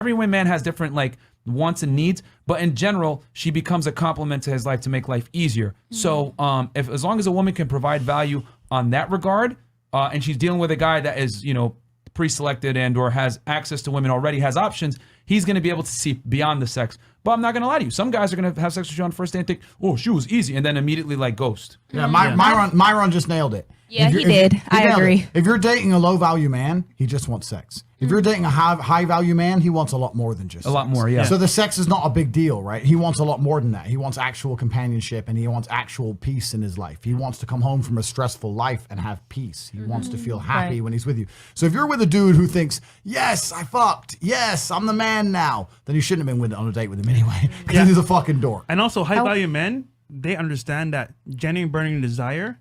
every man has different like wants and needs, but in general, she becomes a complement to his life to make life easier. So if as long as a woman can provide value on that regard, and she's dealing with a guy that is, you know, pre-selected and or has access to women already, has options, he's going to be able to see beyond the sex. But I'm not going to lie to you. Some guys are going to have sex with you on the first day and think, oh, she was easy, and then immediately like ghost. Yeah, Myron just nailed it. Yeah, he did. I agree. If you're dating a low-value man, he just wants sex. If you're dating a high-value man, he wants a lot more than just a lot more, yeah. So the sex is not a big deal, right? He wants a lot more than that. He wants actual companionship, and he wants actual peace in his life. He wants to come home from a stressful life and have peace. He wants to feel happy when he's with you. So if you're with a dude who thinks, yes, I fucked, yes, I'm the man now, then you shouldn't have been on a date with him anyway, because he's a fucking dork. And also, high-value men, they understand that genuine burning desire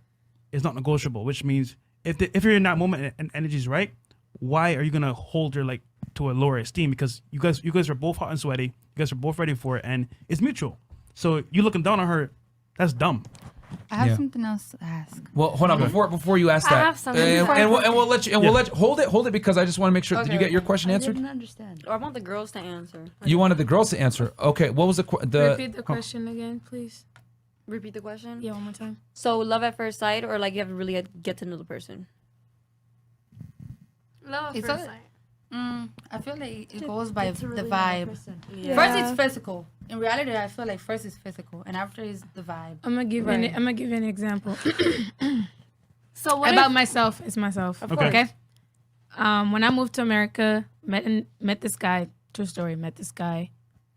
is not negotiable, which means if you're in that moment and energy's right, why are you gonna hold her like to a lower esteem? Because you guys are both hot and sweaty, you guys are both ready for it, and it's mutual. So you looking down on her, that's dumb. I have something else to ask. Well, hold on before you ask that. I have something. And we'll let you hold it because I just want to make sure. Did you get your question answered? I didn't understand. Or I want the girls to answer. You wanted the girls to answer. Okay, what was the Repeat the question again, please. Repeat the question? Yeah, one more time. So love at first sight, or like you have to really get to know the person? Love at first sight. I feel like it goes by the vibe. Yeah. First, it's physical. In reality, I feel like first is physical, and after is the vibe. I'm gonna give you an example. So what about myself? It's myself. Okay. When I moved to America, met this guy. True story. Met this guy.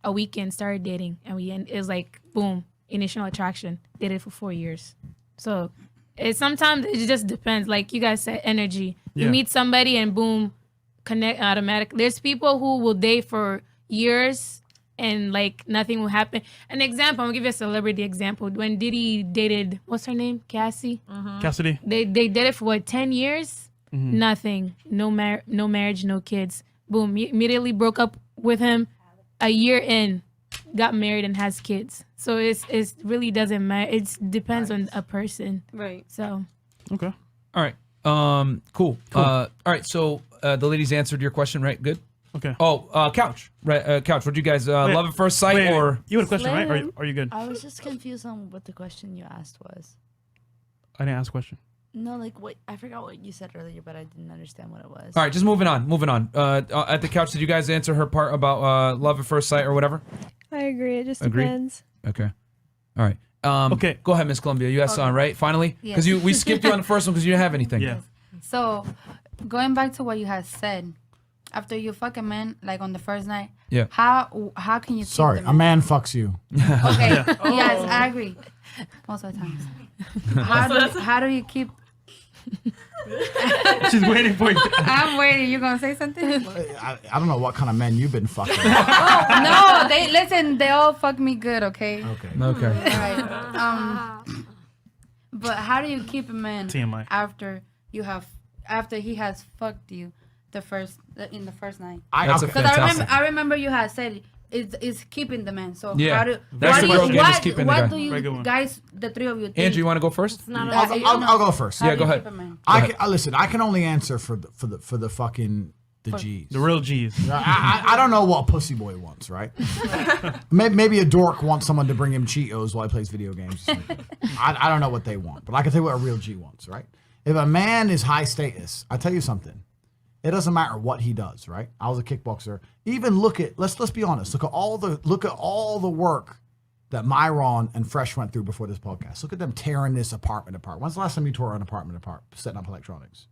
A weekend, started dating, and it was like boom, initial attraction. Dated for 4 years. So sometimes it just depends. Like you guys said, energy. You meet somebody and boom, connect automatically. There's people who will date for years and like nothing will happen. An example, I'm gonna give you a celebrity example. When Diddy dated, what's her name? Cassie. Cassidy. They dated for 10 years? Nothing. No marriage, no kids. Boom. Immediately broke up with him. A year in, got married and has kids. So it really doesn't matter. It depends on a person. Right. So. Okay. All right. Cool. All right. So the ladies answered your question, right? Good. Okay. Oh, Couch. Right. Couch. What do you guys love at first sight or? You had a question, right? Or are you good? I was just confused on what the question you asked was. I didn't ask a question. No, like what? I forgot what you said earlier, but I didn't understand what it was. All right, just moving on. At the couch, did you guys answer her part about love at first sight or whatever? I agree. It just depends. Okay. All right. Okay. Go ahead, Miss Columbia. You asked on, right? Finally? Because we skipped you on the first one because you didn't have anything. Yeah. So, going back to what you had said, after you fuck a man, like on the first night, how can you? Sorry, a man fucks you. Okay. Yes, I agree. Most of the time. How do you keep? She's waiting for you. I'm waiting. You gonna say something? I don't know what kind of men you've been fucking. No, they all fuck me good. Okay. Okay. All right. But how do you keep a man TMI. after he has fucked you in the first night? That's Because I remember you had said it's keeping the man. So Yeah. what do you guys, the three of you, think? Andrew, you want to go first? I'll go first. Yeah, go ahead. Listen, I can only answer for the fucking the G's. The real G's. I don't know what a pussy boy wants, right? Maybe a dork wants someone to bring him Cheetos while he plays video games. I don't know what they want, but I can tell you what a real G wants, right? If a man is high status, I tell you something. It doesn't matter what he does, right? I was a kickboxer. Even let's be honest. Look at all the work that Myron and Fresh went through before this podcast. Look at them tearing this apartment apart. When's the last time you tore an apartment apart, setting up electronics?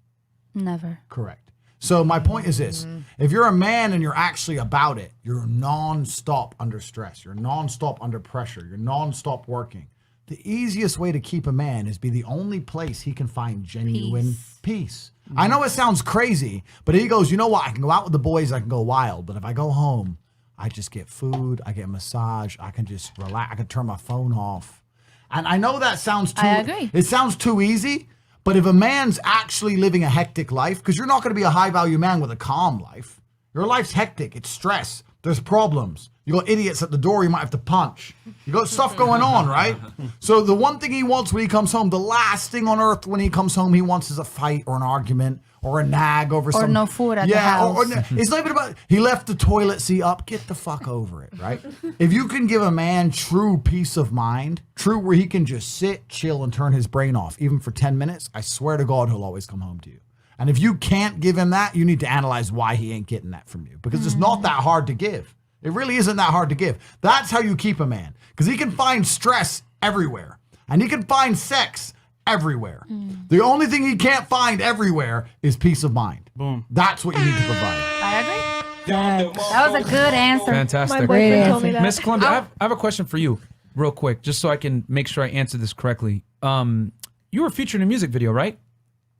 Never. Correct. So my point is this. If you're a man and you're actually about it, you're non-stop under stress. You're non-stop under pressure. You're non-stop working. The easiest way to keep a man is be the only place he can find genuine peace. I know it sounds crazy, but he goes, you know what? I can go out with the boys, I can go wild. But if I go home, I just get food, I get a massage, I can just relax, I can turn my phone off. And I know that sounds too... I agree. It sounds too easy, but if a man's actually living a hectic life, because you're not going to be a high-value man with a calm life. Your life's hectic, it's stress, there's problems. You got idiots at the door you might have to punch. You got stuff going on, right? So the one thing he wants when he comes home, the last thing on earth when he comes home he wants is a fight or an argument or a nag over Or some no food at the house. It's not even about he left the toilet seat up. Get the fuck over it, right? If you can give a man true peace of mind, true where he can just sit, chill, and turn his brain off, even for 10 minutes, I swear to God, he'll always come home to you. And if you can't give him that, you need to analyze why he ain't getting that from you, because it's not that hard to give. It really isn't that hard to give. That's how you keep a man, because he can find stress everywhere, and he can find sex everywhere. The only thing he can't find everywhere is peace of mind. Boom. That's what you need to provide. I agree. That was a good answer. Fantastic. My boyfriend told me that. Miss Columbia, I have a question for you, real quick, just so I can make sure I answer this correctly. You were featured in a music video, right?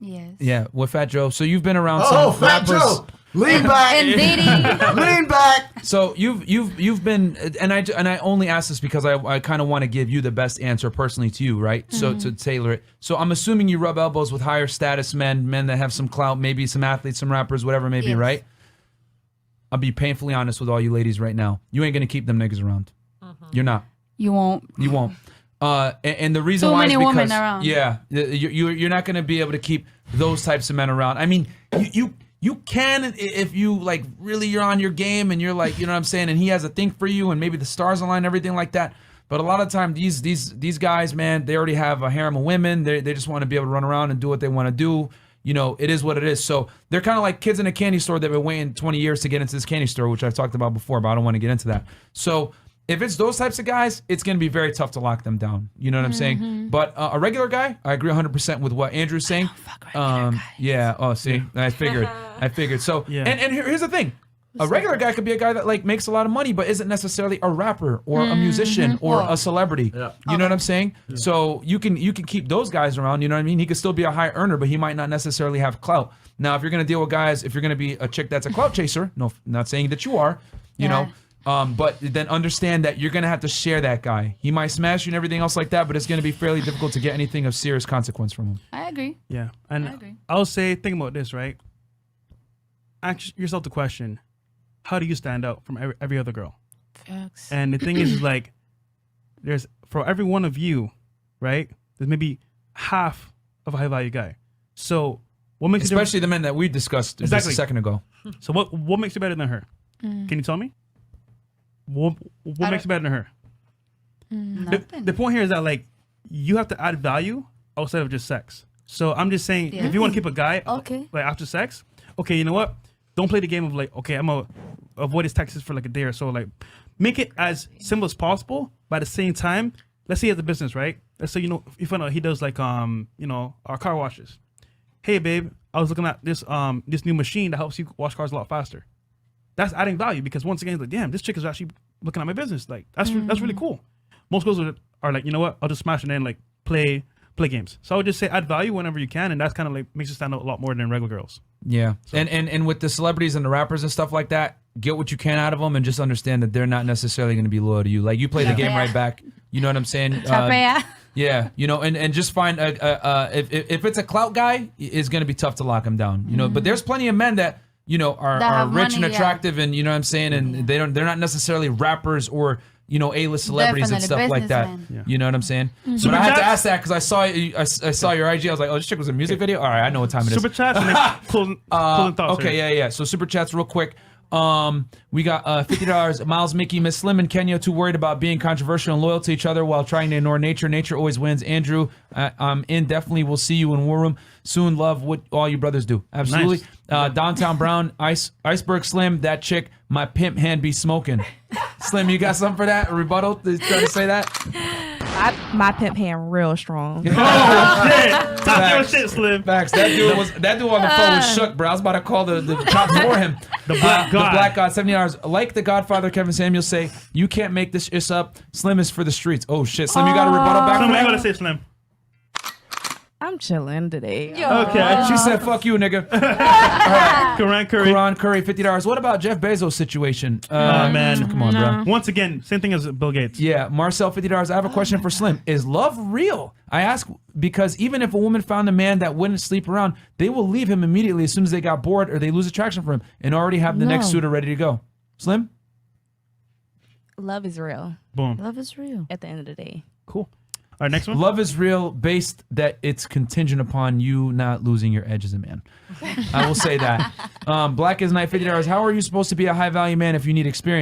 Yes. Yeah, with Fat Joe. So you've been around Oh, some Fat rappers. Joe, lean back, And Diddy. lean back. So you've been, and I only ask this because I kind of want to give you the best answer personally to you, right? So to tailor it. So I'm assuming you rub elbows with higher status men that have some clout, maybe some athletes, some rappers, whatever it may be, Yes. right? I'll be painfully honest with all you ladies right now. You ain't gonna keep them niggas around. You're not. You won't. You won't. And the reason Too why many is because women around. yeah, you're not going to be able to keep those types of men around. I mean, you can if you like really you're on your game and you're like, you know what I'm saying, and he has a thing for you and maybe the stars align and everything like that. But a lot of time these guys, man, they already have a harem of women. They just want to be able to run around and do what they want to do. You know, it is what it is. So they're kind of like kids in a candy store that have been waiting 20 years to get into this candy store, which I've talked about before, but I don't want to get into that. So if it's those types of guys, it's going to be very tough to lock them down. You know what I'm saying? But a regular guy, I agree 100% with what Andrew's saying. Yeah. Oh, see, I figured. So, Yeah. and here's the thing. A regular guy could be a guy that like makes a lot of money, but isn't necessarily a rapper or a musician or a celebrity. Yeah. You know what I'm saying? Yeah. So you can keep those guys around. You know what I mean? He could still be a high earner, but he might not necessarily have clout. Now, if you're gonna deal with guys, if you're gonna be a chick that's a clout chaser, no, not saying that you are, you know. But then understand that you're gonna have to share that guy. He might smash you and everything else like that, but it's gonna be fairly difficult to get anything of serious consequence from him. I agree. Yeah, and I agree. I'll say, think about this, right? Ask yourself the question: how do you stand out from every other girl? Facts. And the thing is like, there's for every one of you, right? There's maybe half of a high value guy. So what makes Especially the men that we discussed just a second ago. So what makes you better than her? Can you tell me? What makes you better than her? Nothing. The point here is that like you have to add value outside of just sex. So I'm just saying, if you want to keep a guy like after sex, okay, you know what? Don't play the game of like, okay, I'm gonna avoid his texts for like a day or so. Like, make it as simple as possible. But at the same time, let's say he has a business, right? Let's say you find out he does like our car washes. Hey babe, I was looking at this new machine that helps you wash cars a lot faster. That's adding value because once again, it's like, damn, this chick is actually looking at my business. Like that's really cool. Most girls are like, you know what? I'll just smash it and like play games. So I would just say add value whenever you can, and that's kind of like makes you stand out a lot more than regular girls. Yeah, so. And with the celebrities and the rappers and stuff like that, get what you can out of them, and just understand that they're not necessarily going to be loyal to you. Like you play the game right back. You know what I'm saying? Yeah, you know, and just find if it's a clout guy, it's going to be tough to lock him down. You know, but there's plenty of men that are rich and attractive, and you know what I'm saying, and they're not necessarily rappers or A-list celebrities and stuff like that. Yeah. You know what I'm saying? So I had to ask that because I saw your IG. I was like, oh, this chick was a music video. All right, I know what time it is. Super chats and then closing thoughts. Okay, yeah. So super chats real quick. We got $50. Miles, Mickey, Miss Slim, and Kenya too worried about being controversial and loyal to each other while trying to ignore nature. Nature always wins. Andrew, I'm in. Definitely, we'll see you in War Room soon. Love what all you brothers do. Absolutely. Nice. Downtown Brown, Iceberg Slim, that chick, my pimp hand be smoking. Slim, you got something for that? A rebuttal? Trying to say that? My pimp hand real strong. Oh shit! Talk your shit, Slim. Facts. That dude on the phone was shook, bro. I was about to call the cops for him. The Black God. The Black God. $70. Like the Godfather, Kevin Samuels say, you can't make this ish up. Slim is for the streets. Oh shit, Slim, you got a rebuttal back? Slim, for what you that? gotta say, Slim? I'm chilling today. Okay. She said, "Fuck you, nigga." Quran Curry. Quran Curry, $50. What about Jeff Bezos' situation? Man, come on, bro. Once again, same thing as Bill Gates. Yeah, Marcel, $50. I have a question for Slim. Is love real? I ask because even if a woman found a man that wouldn't sleep around, they will leave him immediately as soon as they got bored or they lose attraction for him and already have the next suitor ready to go. Slim? Love is real Boom. Love is real. at the end of the day. Cool. right, next one. Love is real, based that it's contingent upon you not losing your edge as a man. I will say that. Black is Night, $50. How are you supposed to be a high value man if you need experience?